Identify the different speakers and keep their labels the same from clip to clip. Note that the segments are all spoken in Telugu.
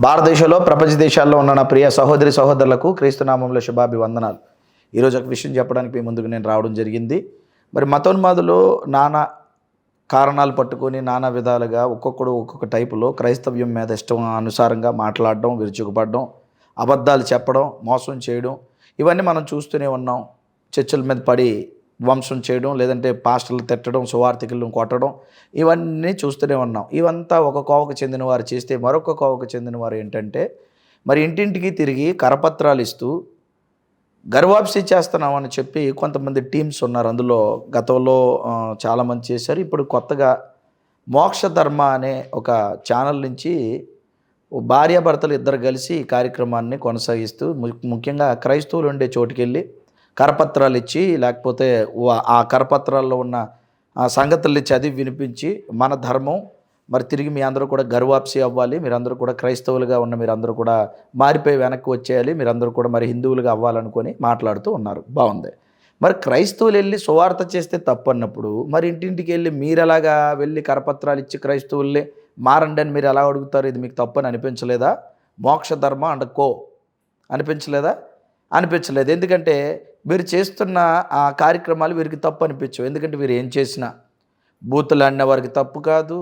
Speaker 1: భారతదేశంలో ప్రపంచ దేశాల్లో ఉన్న నా ప్రియ సహోదరి సహోదరులకు క్రీస్తునామంలో శుభాభివందనాలు. ఈరోజు ఒక విషయం చెప్పడానికి మీ ముందుకు నేను రావడం జరిగింది. మరి మతోన్మాదులు నానా కారణాలు పట్టుకొని నానా విధాలుగా ఒక్కొక్కడు ఒక్కొక్క టైపులో క్రైస్తవ్యం మీద ఇష్టం అనుసారంగా మాట్లాడడం, విరుచుకుపడడం, అబద్ధాలు చెప్పడం, మోసం చేయడం, ఇవన్నీ మనం చూస్తూనే ఉన్నాం. చర్చల మీద పడి వంశం చేయడం, లేదంటే పాస్టర్లు తిట్టడం, సువార్థికులను కొట్టడం, ఇవన్నీ చూస్తూనే ఉన్నాం. ఇవంతా ఒక కోవకు చెందిన వారు చేస్తే, మరొక కోవకు చెందిన వారు ఏంటంటే మరి ఇంటింటికి తిరిగి కరపత్రాలు ఇస్తూ గర్వాప్సి చేస్తున్నామని చెప్పి కొంతమంది టీమ్స్ ఉన్నారు. అందులో గతంలో చాలామంది చేశారు. ఇప్పుడు కొత్తగా మోక్ష ధర్మ అనే ఒక ఛానల్ నుంచి భార్యాభర్తలు ఇద్దరు కలిసి ఈ కార్యక్రమాన్ని కొనసాగిస్తూ ముఖ్యంగా క్రైస్తవులు ఉండే చోటుకెళ్ళి కరపత్రాలు ఇచ్చి, లేకపోతే ఆ కరపత్రాల్లో ఉన్న సంగతుల్ని చదివి వినిపించి, మన ధర్మం మరి తిరిగి మీ అందరూ కూడా గర్వాప్సి అవ్వాలి, మీరందరూ కూడా క్రైస్తవులుగా ఉన్న మీరందరూ కూడా మారిపోయి వెనక్కి వచ్చేయాలి, మీరందరూ కూడా మరి హిందువులుగా అవ్వాలనుకొని మాట్లాడుతూ ఉన్నారు. బాగుంది. మరి క్రైస్తవులు వెళ్ళి సువార్త చేస్తే తప్పు అన్నప్పుడు మరి ఇంటింటికి వెళ్ళి మీరు ఎలాగా వెళ్ళి కరపత్రాలు ఇచ్చి క్రైస్తవుల్ని మారండి అని మీరు ఎలా అడుగుతారు? ఇది మీకు తప్పు అని అనిపించలేదా? మోక్ష ధర్మ అండ్ కో అనిపించలేదా? అనిపించలేదు. ఎందుకంటే మీరు చేస్తున్న ఆ కార్యక్రమాలు వీరికి తప్పు అనిపించవు. ఎందుకంటే వీరు ఏం చేసినా బూతులు ఆడిన వారికి తప్పు కాదు,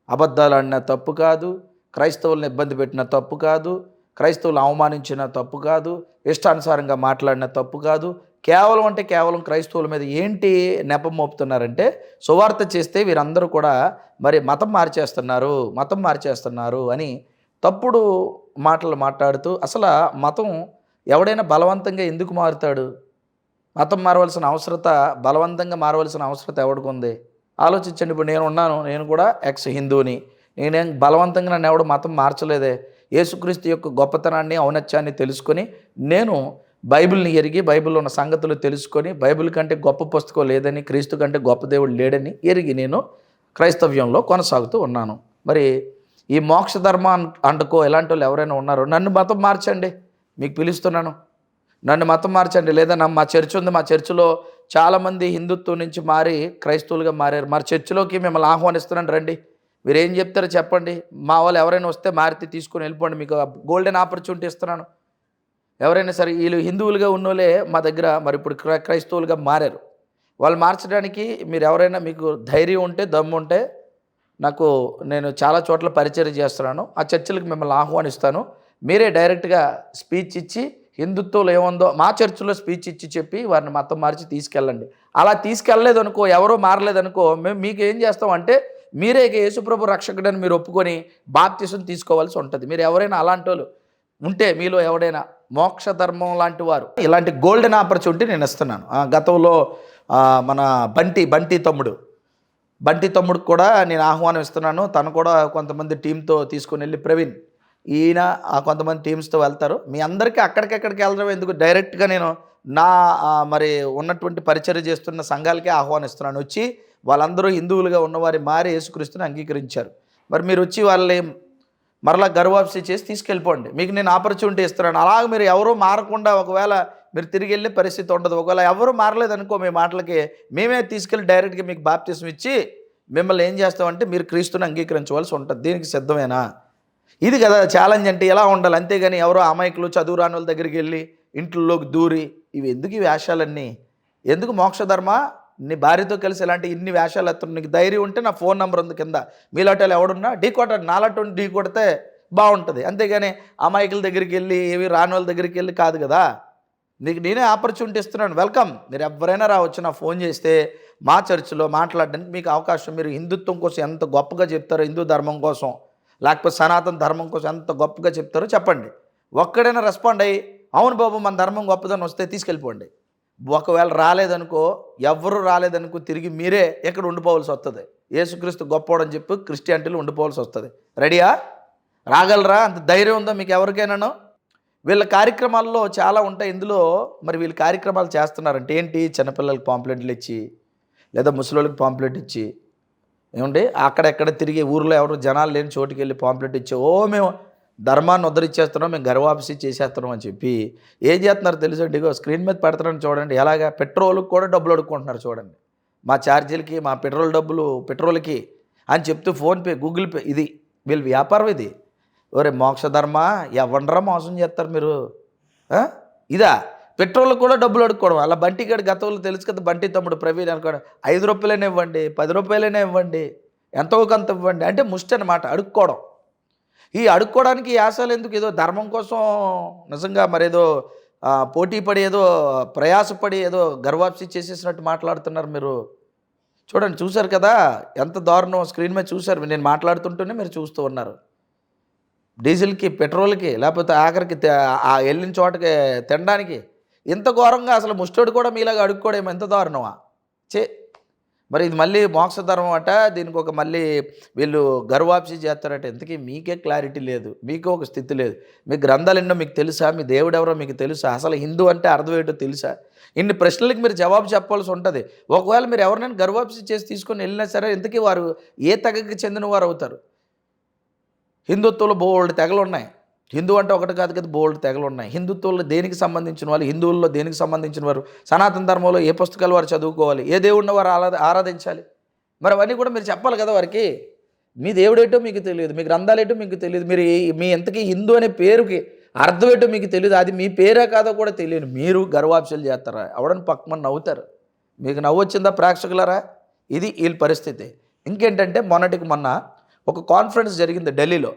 Speaker 1: అబద్ధాలు ఆడినా తప్పు కాదు, క్రైస్తవులను ఇబ్బంది పెట్టిన తప్పు కాదు, క్రైస్తవులు అవమానించిన తప్పు కాదు, ఇష్టానుసారంగా మాట్లాడిన తప్పు కాదు. కేవలం అంటే కేవలం క్రైస్తవుల మీద ఏంటి నెపం మోపుతున్నారంటే సువార్త చేస్తే వీరందరూ కూడా మరి మతం మార్చేస్తున్నారు అని తప్పుడు మాటలు మాట్లాడుతూ, అసలు మతం ఎవడైనా బలవంతంగా ఎందుకు మారుతాడు? మతం బలవంతంగా మారవలసిన అవసరత ఎవరికి ఉంది? ఆలోచించండి. ఇప్పుడు నేను కూడా ఎక్స్ హిందూని, నేనేం బలవంతంగా నన్ను ఎవడు మతం మార్చలేదే. యేసుక్రీస్తు యొక్క గొప్పతనాన్ని, ఔన్నత్యాన్ని తెలుసుకొని, నేను బైబిల్ని ఎరిగి, బైబిల్లో ఉన్న సంగతులు తెలుసుకొని, బైబిల్ కంటే గొప్ప పుస్తకం లేదని, క్రీస్తు కంటే గొప్ప దేవుడు లేడని ఎరిగి నేను క్రైస్తవ్యంలో కొనసాగుతూ ఉన్నాను. మరి ఈ మోక్ష ధర్మ అంటుకో ఎలాంటి వాళ్ళు ఎవరైనా ఉన్నారో, నన్ను మతం మార్చండి, మీకు పిలుస్తున్నాను, నన్ను మతం మార్చండి. లేదా మా చర్చ్ ఉంది, మా చర్చిలో చాలామంది హిందుత్వం నుంచి మారి క్రైస్తవులుగా మారారు, మరి చర్చిలోకి మిమ్మల్ని ఆహ్వానిస్తున్నాను, రండి, మీరు ఏం చెప్తారో చెప్పండి, మా వాళ్ళు ఎవరైనా వస్తే మారితే తీసుకొని వెళ్ళిపోండి, మీకు గోల్డెన్ ఆపర్చునిటీ ఇస్తున్నాను. ఎవరైనా సరే వీళ్ళు హిందువులుగా ఉన్నోళ్ళే మా దగ్గర మరి ఇప్పుడు క్రైస్తవులుగా మారారు. వాళ్ళు మార్చడానికి మీరు ఎవరైనా మీకు ధైర్యం ఉంటే, దమ్ము ఉంటే, నేను చాలా చోట్ల పరిచయం చేస్తున్నాను, ఆ చర్చిలకు మిమ్మల్ని ఆహ్వానిస్తాను. మీరే డైరెక్ట్గా స్పీచ్ ఇచ్చి హిందుత్వంలో ఏముందో మా చర్చిలో స్పీచ్ ఇచ్చి చెప్పి వారిని మతం మార్చి తీసుకెళ్ళండి. అలా తీసుకెళ్ళలేదనుకో, ఎవరో మారలేదనుకో, మేము మీకు ఏం చేస్తామంటే మీరే యేసుప్రభు రక్షకుడని మీరు ఒప్పుకొని బాప్తిసం తీసుకోవాల్సి ఉంటుంది. మీరు ఎవరైనా అలాంటి వాళ్ళు ఉంటే, మీలో ఎవడైనా మోక్ష ధర్మం లాంటి వారు, ఇలాంటి గోల్డెన్ ఆపర్చునిటీ నేను ఇస్తున్నాను. గతంలో మన బంటి తమ్ముడు కూడా నేను ఆహ్వానం ఇస్తున్నాను. తను కూడా కొంతమంది టీంతో తీసుకొని వెళ్ళి, ప్రవీణ్ ఈయన కొంతమంది టీమ్స్తో వెళ్తారు. మీ అందరికీ అక్కడికెక్కడికి వెళ్ళడం ఎందుకు, డైరెక్ట్గా నేను నా మరి ఉన్నటువంటి పరిచర్య చేస్తున్న సంఘాలకే ఆహ్వానిస్తున్నాను. వచ్చి వాళ్ళందరూ హిందువులుగా ఉన్నవారి మారి యేసుక్రీస్తుని అంగీకరించారు. మరి మీరు వచ్చి వాళ్ళని మరలా గర్వాప్సి చేసి తీసుకెళ్ళిపోండి, మీకు నేను ఆపర్చునిటీ ఇస్తున్నాను. అలాగే మీరు ఎవరూ మారకుండా ఒకవేళ మీరు తిరిగి వెళ్ళే పరిస్థితి ఉండదు. ఒకవేళ ఎవరు మారలేదనుకో, మీ మాటలకి మేమే తీసుకెళ్ళి డైరెక్ట్గా మీకు బాప్తిసం ఇచ్చి మిమ్మల్ని ఏం చేస్తామంటే మీరు క్రీస్తుని అంగీకరించవలసి ఉంటుంది. దీనికి సిద్ధమేనా? ఇది కదా ఛాలెంజ్ అంటే. ఎలా ఉండాలి? అంతేగాని ఎవరో అమాయకులు చదువు రాని వాళ్ళ దగ్గరికి వెళ్ళి ఇంట్లోకి దూరి, ఇవి ఎందుకు ఈ వేషాలన్నీ? ఎందుకు మోక్ష ధర్మ? నీ భార్యతో కలిసి ఇలాంటి ఇన్ని వేషాలు ఎత్తున్నా, నీకు ధైర్యం ఉంటే నా ఫోన్ నెంబర్ ఉంది కింద, మీలాటోళ్ళు ఎవడున్నా ఢీ కొట్టాడు, నాలాటోని ఢీ కొడితే బాగుంటుంది. అంతేగాని అమాయకుల దగ్గరికి వెళ్ళి, ఏవి రాని వాళ్ళ దగ్గరికి వెళ్ళి కాదు కదా. నీకు నేనే ఆపర్చునిటీ ఇస్తున్నాను, వెల్కమ్, మీరు ఎవరైనా రావచ్చు. నా ఫోన్ చేస్తే మా చర్చిలో మాట్లాడడానికి మీకు అవకాశం. మీరు హిందుత్వం కోసం ఎంత గొప్పగా చెప్తారో, హిందూ ధర్మం కోసం, లేకపోతే సనాతన ధర్మం కోసం ఎంత గొప్పగా చెప్తారో చెప్పండి. ఒక్కడైనా రెస్పాండ్ అయ్యి అవును బాబు మన ధర్మం గొప్పదని వస్తే తీసుకెళ్ళిపోండి. ఒకవేళ రాలేదనుకో, ఎవరు రాలేదనుకో, తిరిగి మీరే ఎక్కడ ఉండిపోవాల్సి వస్తుంది. యేసుక్రీస్తు గొప్పవాడని చెప్పి క్రిస్టియానిటీలో ఉండిపోవాల్సి వస్తుంది. రెడీయా? రాగలరా? అంత ధైర్యం ఉందా మీకు ఎవరికైనాను? వీళ్ళ కార్యక్రమాల్లో చాలా ఉంటాయి. ఇందులో మరి వీళ్ళు కార్యక్రమాలు చేస్తున్నారంటే ఏంటి? చిన్నపిల్లలకి పాంప్లెట్లు ఇచ్చి, లేదా ముసలోళ్ళకి పాంప్లెట్ ఇచ్చి, ఏమంటే అక్కడెక్కడ తిరిగి ఊర్లో ఎవరు జనాలు లేని చోటుకి వెళ్ళి పాంప్లెట్ ఇచ్చి, మేము ధర్మాన్ని ఉద్ధరించేస్తున్నాం, మేము గర్వాప్సి చేసేస్తున్నాం అని చెప్పి ఏం చేస్తున్నారు తెలుసండి? ఇగో స్క్రీన్ మీద పెడతారని చూడండి. ఎలాగా పెట్రోల్కి కూడా డబ్బులు అడుక్కుంటున్నారు చూడండి. మా ఛార్జీలకి, మా పెట్రోల్కి అని చెప్తూ ఫోన్పే, గూగుల్ పే, ఇది వీళ్ళ వ్యాపారం. ఇది ఒరే మోక్షధర్మ ఎవడరా మోసం చేస్తారు మీరు? ఆ? ఇదా పెట్రోల్ కూడా డబ్బులు అడుక్కోవడం. అలా బంటిగాడి గతంలో తెలుసు కదా, బంటి తమ్ముడు ప్రవీణ్ అనుకోవడం, 5 రూపాయలైనా ఇవ్వండి, 10 రూపాయలైనా ఇవ్వండి, ఎంతో కొంత ఇవ్వండి అంటే ముష్టి అనమాట అడుక్కోవడం. ఈ అడుక్కోవడానికి యాసాలు ఎందుకు? ఏదో ధర్మం కోసం నిజంగా మరేదో పోటీ పడి ఏదో ప్రయాసపడి ఏదో గర్వాప్సి చేసేసినట్టు మాట్లాడుతున్నారు మీరు. చూడండి, చూశారు కదా ఎంత దారుణం, స్క్రీన్ మీద చూశారు. నేను మాట్లాడుతుంటూనే మీరు చూస్తూ ఉన్నారు. డీజిల్కి, పెట్రోల్కి, లేకపోతే ఆఖరికి వెళ్ళిన చోటకి తినడానికి ఇంత ఘోరంగా అసలు ముష్టోడు కూడా మీలాగా అడుక్కోవడం ఎంత దారుణమా? చే మరి ఇది మళ్ళీ మోక్షధర్మం అట, దీనికి ఒక మళ్ళీ వీళ్ళు గర్వాప్సి చేస్తారట. ఇంతకీ మీకే క్లారిటీ లేదు, మీకే ఒక స్థితి లేదు. మీ గ్రంథాలు ఎన్నో మీకు తెలుసా? మీ దేవుడు ఎవరో మీకు తెలుసా? అసలు హిందూ అంటే అర్థం ఏంటో తెలుసా? ఇన్ని ప్రశ్నలకి మీరు జవాబు చెప్పాల్సి ఉంటుంది. ఒకవేళ మీరు ఎవరినైనా గర్వాప్సి చేసి తీసుకొని వెళ్ళినా సరే ఇంతకీ వారు ఏ తెగకి చెందిన వారు అవుతారు? హిందుత్వంలో బోల్డ్ తెగలు ఉన్నాయి. హిందూ అంటే ఒకటి కాదు కదా, బోల్డ్ తెగలు ఉన్నాయి. హిందుత్వంలో దేనికి సంబంధించిన వాళ్ళు, హిందువుల్లో దేనికి సంబంధించిన వారు, సనాతన ధర్మంలో ఏ పుస్తకాలు వారు చదువుకోవాలి, ఏ దేవుడిని వారు ఆరాధించాలి, మరి అవన్నీ కూడా మీరు చెప్పాలి కదా వారికి. మీ దేవుడేటో మీకు తెలియదు, మీ గ్రంథాలేటో మీకు తెలియదు, మీరు మీ ఎంతకీ హిందూ అనే పేరుకి అర్థం ఏంటో మీకు తెలియదు, అది మీ పేరే కాదో కూడా తెలియదు. మీరు గర్వాప్సలు చేస్తారా? ఎవడని పక్కన నవ్వుతారు. మీకు నవ్వు వచ్చిందా ప్రేక్షకులారా? ఇది వీళ్ళ పరిస్థితి. ఇంకేంటంటే మొన్న ఒక కాన్ఫరెన్స్ జరిగింది ఢిల్లీలో.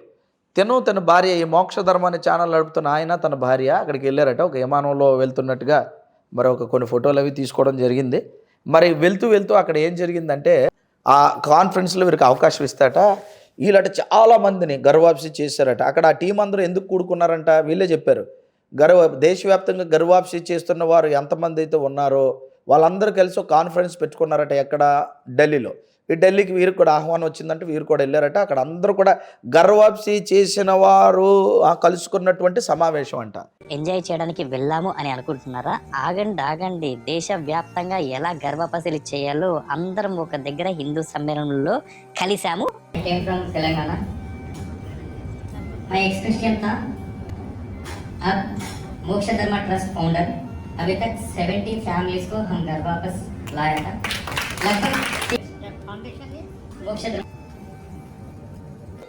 Speaker 1: తన భార్య, ఈ మోక్షధర్మ అనే ఛానల్ నడుపుతున్న ఆయన, తన భార్య అక్కడికి వెళ్ళారట. ఒక విమానంలో వెళ్తున్నట్టుగా మరి కొన్ని ఫోటోలు అవి తీసుకోవడం జరిగింది. మరి వెళ్తూ అక్కడ ఏం జరిగిందంటే, ఆ కాన్ఫరెన్స్లో వీరికి అవకాశం ఇస్తాట. వీళ్ళట చాలామందిని గర్వాప్సి చేశారట. అక్కడ ఆ టీం అందరూ ఎందుకు కూడుకున్నారంట వీళ్ళే చెప్పారు. దేశవ్యాప్తంగా గర్వాప్సి చేస్తున్న వారు ఎంతమంది అయితే ఉన్నారో వాళ్ళందరూ కలిసి ఒక కాన్ఫరెన్స్ పెట్టుకున్నారట. ఎక్కడ? ఢిల్లీలో. ఈ ఢిల్లీకి వీరికి కూడా ఆహ్వానం వచ్చిందంటే వీరు కూడా వెళ్ళారట. అక్కడ అందరూ కూడా గర్వాప్సి చేసిన వారు కలుసుకున్నటువంటి సమావేశం అంట.
Speaker 2: ఎంజాయ్ చేయడానికి వెళ్ళాము అని అనుకుంటున్నారా? ఆగండి. దేశవ్యాప్తంగా ఎలా గర్భపసిలు చేయాలో అందరం ఒక దగ్గర హిందూ సమ్మేళనంలో కలిసాము. తెలంగాణ मोक्ष धर्म ट्रस्ट फाउंडर। अभी तक 70 फैमिलीज को हम घर वापस लाया था। लगभग मोक्ष धर्म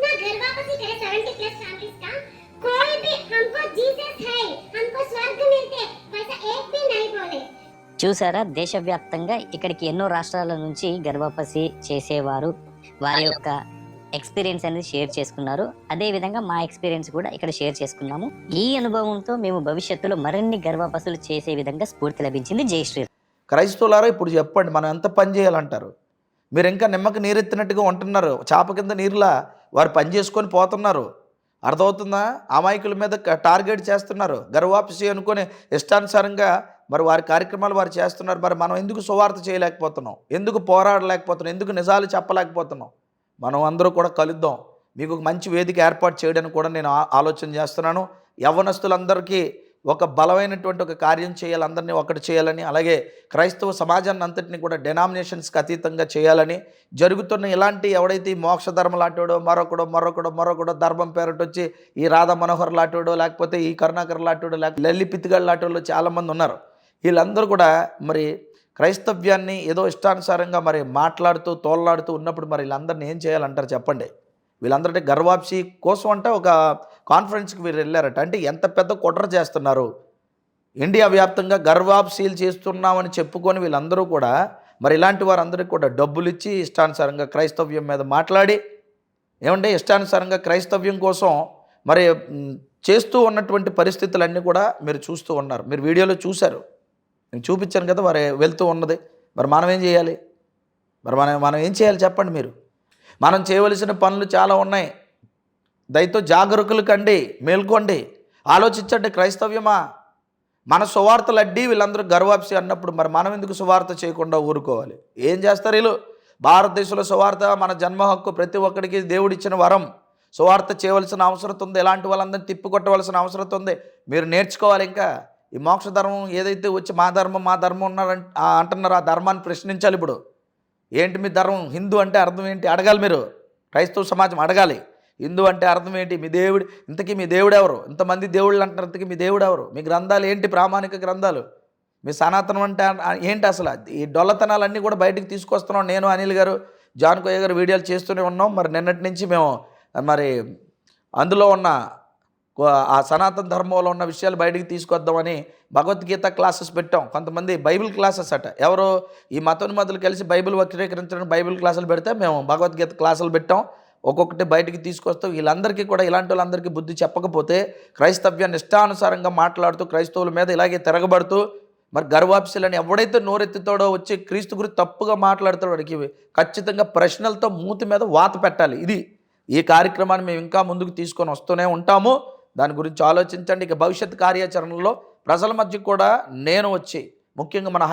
Speaker 3: ना घर वापस ही करे 70 प्लस फैमिलीज का। कोई भी हमको जीसस है, हमको स्वर्ग मिलते, वैसा एक भी नहीं बोले।
Speaker 2: చూసారా, దేశవ్యాప్తంగా ఇక్కడికి ఎన్నో రాష్ట్రాల నుంచి గర్భపసి చేసేవారు వారి యొక్క ఎక్స్పీరియన్స్ అనేది షేర్ చేసుకున్నారు. అదే విధంగా మా ఎక్స్పీరియన్స్ కూడా ఇక్కడ షేర్ చేసుకున్నాము. ఈ అనుభవంతో మేము భవిష్యత్తులో మరిన్ని గర్భపసులు చేసే విధంగా స్ఫూర్తి లభించింది. జై శ్రీ.
Speaker 1: క్రైస్తవులారా, ఇప్పుడు చెప్పండి, మనం ఎంత పని చేయాలంటారు? మీరు ఇంకా నిమ్మకి నీరెత్తినట్టుగా ఉంటున్నారు. చాప కింద నీరులా వారు పని చేసుకొని పోతున్నారు. అర్థమవుతుందా? అమాయకుల మీద టార్గెట్ చేస్తున్నారు. గర్వాప్సి అనుకొని ఇష్టానుసారంగా మరి వారి కార్యక్రమాలు వారు చేస్తున్నారు. మరి మనం ఎందుకు సువార్త చేయలేకపోతున్నాం? ఎందుకు పోరాడలేకపోతున్నాం? ఎందుకు నిజాలు చెప్పలేకపోతున్నాం? మనం అందరూ కూడా కలుద్దాం. మీకు ఒక మంచి వేదిక ఏర్పాటు చేయడానికి కూడా నేను ఆలోచన చేస్తున్నాను. యవ్వనస్తులందరికీ ఒక బలమైనటువంటి ఒక కార్యం చేయాలి, అందరినీ ఒకటి చేయాలని, అలాగే క్రైస్తవ సమాజాన్ని అంతటిని కూడా డెనామినేషన్స్కి అతీతంగా చేయాలని జరుగుతున్న ఇలాంటి ఎవడైతే ఈ మోక్ష ధర్మ లాంటివాడో మరొకడో ధర్మం పేరట వచ్చి ఈ రాధా మనోహర్ లాంటివాడో, లేకపోతే ఈ కరుణాకర్ లాంటివాడో, లేకపోతే లల్లి పిత్తిగాడు లాంటివాళ్ళు చాలామంది ఉన్నారు. వీళ్ళందరూ కూడా మరి క్రైస్తవ్యాన్ని ఏదో ఇష్టానుసారంగా మరి మాట్లాడుతూ తోలాడుతూ ఉన్నప్పుడు మరి వీళ్ళందరినీ ఏం చేయాలంటారు చెప్పండి? వీళ్ళందరినీ గర్వాప్సి కోసం అంటే ఒక కాన్ఫరెన్స్కి వీరు వెళ్ళారట. అంటే ఎంత పెద్ద కుట్ర చేస్తున్నారు? ఇండియా వ్యాప్తంగా గర్వాప్సీలు చేస్తున్నామని చెప్పుకొని వీళ్ళందరూ కూడా మరి ఇలాంటి వారందరికీ కూడా డబ్బులు ఇచ్చి ఇష్టానుసారంగా క్రైస్తవ్యం మీద మాట్లాడి, ఏమంటే ఇష్టానుసారంగా క్రైస్తవ్యం కోసం మరి చేస్తూ ఉన్నటువంటి పరిస్థితులన్నీ కూడా మీరు చూస్తూ ఉన్నారు. మీరు వీడియోలో చూశారు, నేను చూపించాను కదా వారు వెళ్తూ ఉన్నది. మరి మనం ఏం చేయాలి? మరి మనం ఏం చేయాలి చెప్పండి? మీరు మనం చేయవలసిన పనులు చాలా ఉన్నాయి. దయతో జాగరూకులు కండి, మేల్కోండి, ఆలోచించండి. క్రైస్తవ్యమా? మన సువార్తలు అడ్డి వీళ్ళందరూ గర్వాప్సి అన్నప్పుడు మరి మనం ఎందుకు సువార్త చేయకుండా ఊరుకోవాలి? ఏం చేస్తారు వీళ్ళు? భారతదేశంలో సువార్త మన జన్మ హక్కు, ప్రతి ఒక్కడికి దేవుడిచ్చిన వరం. సువార్త చేయవలసిన అవసరం ఉంది. ఎలాంటి వాళ్ళందరినీ తిప్పికొట్టవలసిన అవసరం ఉంది. మీరు నేర్చుకోవాలి. ఇంకా ఈ మోక్ష ధర్మం ఏదైతే వచ్చి మా ధర్మం అంటున్నారో ఆ ధర్మాన్ని ప్రశ్నించాలి. ఇప్పుడు ఏంటి మీ ధర్మం? హిందూ అంటే అర్థం ఏంటి అడగాలి. మీరు క్రైస్తవ సమాజం అడగాలి. హిందూ అంటే అర్థం ఏంటి? మీ దేవుడు, ఇంతకీ మీ దేవుడు ఎవరు? ఇంతమంది దేవుళ్ళు అంటారు, ఇంతకీ మీ దేవుడు ఎవరు? మీ గ్రంథాలు ఏంటి? ప్రామాణిక గ్రంథాలు. మీ సనాతనం అంటే ఏంటి? అసలు ఈ డొల్లతనాలన్నీ కూడా బయటకు తీసుకొస్తున్నాం. నేను, అనిల్ గారు, జాన్ కోయ్య గారు వీడియోలు చేస్తూనే ఉన్నాం. మరి నిన్నటి నుంచి మేము మరి అందులో ఉన్న ఆ సనాతన ధర్మంలో ఉన్న విషయాలు బయటికి తీసుకొద్దామని భగవద్గీత క్లాసెస్ పెట్టాం. కొంతమంది బైబిల్ క్లాసెస్ అట, ఎవరో ఈ మతోన్మాదులు కలిసి బైబిల్ వక్రీకరించడానికి బైబిల్ క్లాసులు పెడితే మేము భగవద్గీత క్లాసులు పెట్టాం. ఒక్కొక్కటి బయటికి తీసుకొస్తాం. వీళ్ళందరికీ కూడా, ఇలాంటి వాళ్ళందరికీ బుద్ధి చెప్పకపోతే క్రైస్తవ్యాన్ని ఇష్టానుసారంగా మాట్లాడుతూ క్రైస్తవుల మీద ఇలాగే తిరగబడుతూ, మరి గర్వాప్సులని ఎవడైతే నోరెత్తుతాడో వచ్చి క్రీస్తు గురించి తప్పుగా మాట్లాడుతాడో వాడికి ఖచ్చితంగా ప్రశ్నలతో మూతి మీద వాత పెట్టాలి. ఇది ఈ కార్యక్రమాన్ని మేము ఇంకా ముందుకు తీసుకొని వస్తూనే ఉంటాము. దాని గురించి ఆలోచించండి. ఇక భవిష్యత్ కార్యాచరణలో ప్రజల మధ్య కూడా నేను వచ్చి, ముఖ్యంగా మన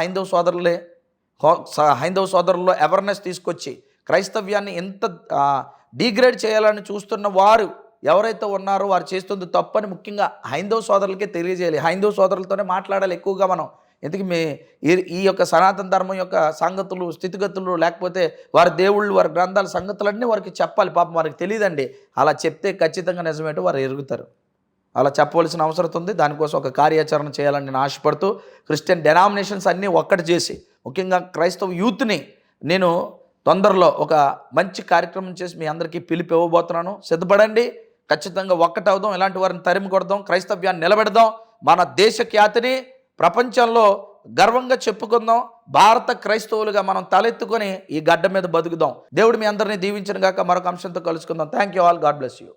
Speaker 1: హైందవ సోదరుల్లో అవేర్నెస్ తీసుకొచ్చి క్రైస్తవ్యాన్ని ఎంత డిగ్రేడ్ చేయాలని చూస్తున్న వారు ఎవరైతే ఉన్నారో వారు చేస్తుంది తప్పని ముఖ్యంగా హైందవ సోదరులకే తెలియజేయాలి. హైందవ సోదరులతోనే మాట్లాడాలి ఎక్కువగా మనం. ఎందుకు ఈ యొక్క సనాతన ధర్మం యొక్క సంగతులు, స్థితిగతులు, లేకపోతే వారి దేవుళ్ళు, వారి గ్రంథాల సంగతులన్నీ వారికి చెప్పాలి. పాపం వారికి తెలియదండి. అలా చెప్తే ఖచ్చితంగా నిజమేంటో వారు ఎరుగుతారు. అలా చెప్పవలసిన అవసరం ఉంది. దానికోసం ఒక కార్యాచరణ చేయాలని నేను ఆశపడుతూ, క్రిస్టియన్ డెనామినేషన్స్ అన్నీ ఒక్కటి చేసి, ముఖ్యంగా క్రైస్తవ యూత్ని నేను తొందరలో ఒక మంచి కార్యక్రమం చేసి మీ అందరికీ పిలుపు ఇవ్వబోతున్నాను. సిద్ధపడండి. ఖచ్చితంగా ఒక్కటవుదాం. ఇలాంటి వారిని తరిమి కొడదాం. క్రైస్తవ్యాన్ని నిలబెడదాం. మన దేశ ఖ్యాతిని ప్రపంచంలో గర్వంగా చెప్పుకుందాం. భారత క్రైస్తవులుగా మనం తలెత్తుకొని ఈ గడ్డ మీద బతుకుదాం. దేవుడు మీ అందరినీ దీవించిన గాక. మరొక అంశంతో కలుసుకుందాం. Thank you all. God bless you.